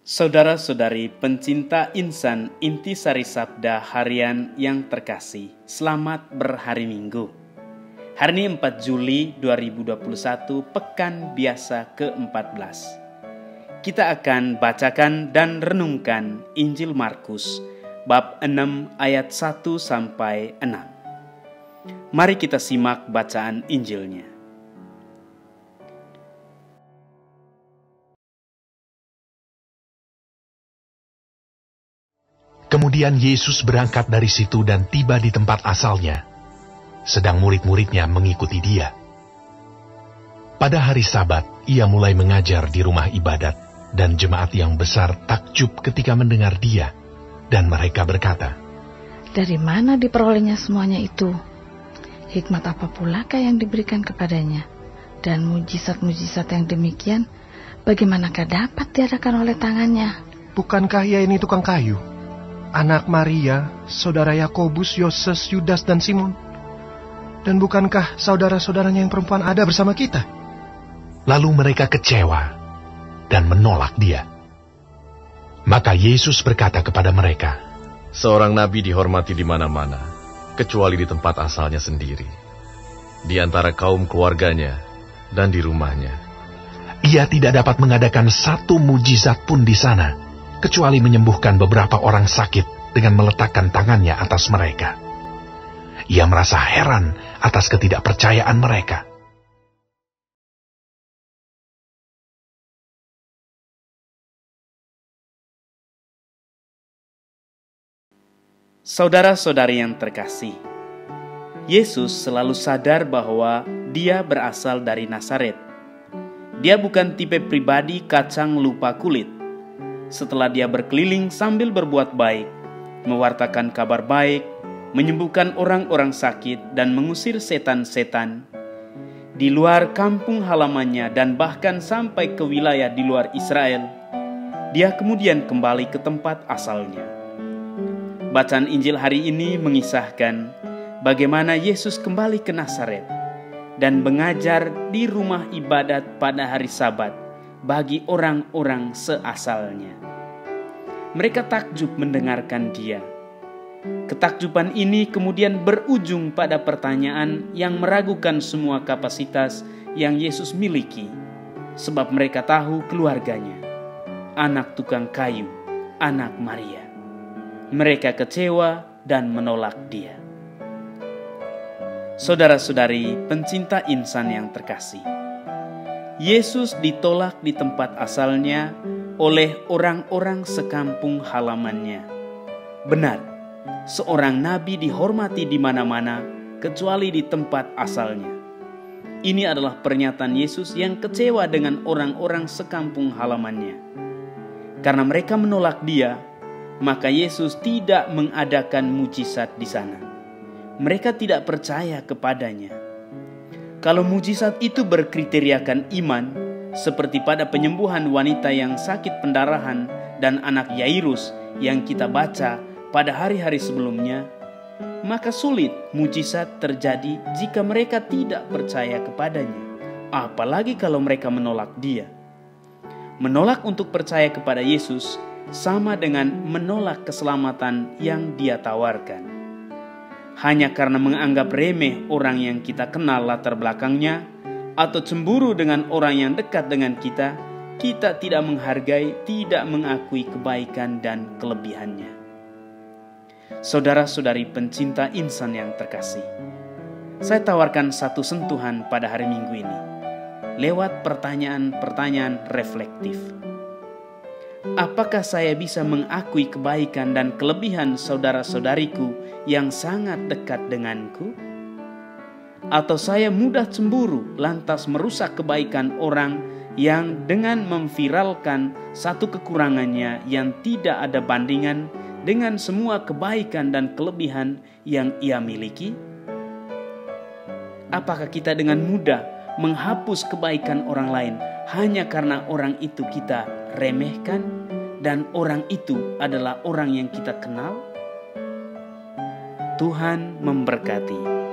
Saudara-saudari pencinta insan Intisari Sabda Harian yang terkasih, selamat berhari Minggu. Hari ini 4 Juli 2021, Pekan Biasa ke-14. Kita akan bacakan dan renungkan Injil Markus, bab 6 ayat 1 sampai 6. Mari kita simak bacaan Injilnya. Kemudian Yesus berangkat dari situ dan tiba di tempat asalnya, sedang murid-muridnya mengikuti dia. Pada hari Sabat, ia mulai mengajar di rumah ibadat, dan jemaat yang besar takjub ketika mendengar dia, dan mereka berkata, "Dari mana diperolehnya semuanya itu? Hikmat apa pulakah yang diberikan kepadanya? Dan mujizat-mujizat yang demikian, bagaimanakah dapat diadakan oleh tangannya? Bukankah ia ini tukang kayu? Anak Maria, saudara Yakobus, Yoses, Yudas, dan Simon? Dan bukankah saudara-saudaranya yang perempuan ada bersama kita?" Lalu mereka kecewa dan menolak dia. Maka Yesus berkata kepada mereka, "Seorang nabi dihormati di mana-mana, kecuali di tempat asalnya sendiri, di antara kaum keluarganya dan di rumahnya." Ia tidak dapat mengadakan satu mujizat pun di sana, kecuali menyembuhkan beberapa orang sakit dengan meletakkan tangannya atas mereka. Ia merasa heran atas ketidakpercayaan mereka. Saudara-saudari yang terkasih, Yesus selalu sadar bahwa dia berasal dari Nazaret. Dia bukan tipe pribadi kacang lupa kulit. Setelah dia berkeliling sambil berbuat baik, mewartakan kabar baik, menyembuhkan orang-orang sakit dan mengusir setan-setan di luar kampung halamannya dan bahkan sampai ke wilayah di luar Israel, dia kemudian kembali ke tempat asalnya. Bacaan Injil hari ini mengisahkan bagaimana Yesus kembali ke Nazaret dan mengajar di rumah ibadat pada hari Sabat bagi orang-orang seasalnya. Mereka takjub mendengarkan dia. Ketakjuban ini kemudian berujung pada pertanyaan yang meragukan semua kapasitas yang Yesus miliki, sebab mereka tahu keluarganya, anak tukang kayu, anak Maria. Mereka kecewa dan menolak dia. Saudara-saudari pencinta insan yang terkasih, Yesus ditolak di tempat asalnya oleh orang-orang sekampung halamannya. Benar, seorang nabi dihormati di mana-mana kecuali di tempat asalnya. Ini adalah pernyataan Yesus yang kecewa dengan orang-orang sekampung halamannya. Karena mereka menolak dia, maka Yesus tidak mengadakan mujizat di sana. Mereka tidak percaya kepadanya. Kalau mujizat itu berkriteriakan iman, seperti pada penyembuhan wanita yang sakit pendarahan dan anak Yairus yang kita baca pada hari-hari sebelumnya, maka sulit mujizat terjadi jika mereka tidak percaya kepadanya. Apalagi kalau mereka menolak dia. Menolak untuk percaya kepada Yesus sama dengan menolak keselamatan yang dia tawarkan. Hanya karena menganggap remeh orang yang kita kenal latar belakangnya, atau cemburu dengan orang yang dekat dengan kita, kita tidak menghargai, tidak mengakui kebaikan dan kelebihannya. Saudara-saudari pencinta insan yang terkasih, saya tawarkan satu sentuhan pada hari Minggu ini, lewat pertanyaan-pertanyaan reflektif. Apakah saya bisa mengakui kebaikan dan kelebihan saudara-saudariku yang sangat dekat denganku? Atau saya mudah cemburu lantas merusak kebaikan orang yang dengan memviralkan satu kekurangannya yang tidak ada bandingan dengan semua kebaikan dan kelebihan yang ia miliki? Apakah kita dengan mudah menghapus kebaikan orang lain hanya karena orang itu kita remehkan dan orang itu adalah orang yang kita kenal? Tuhan memberkati.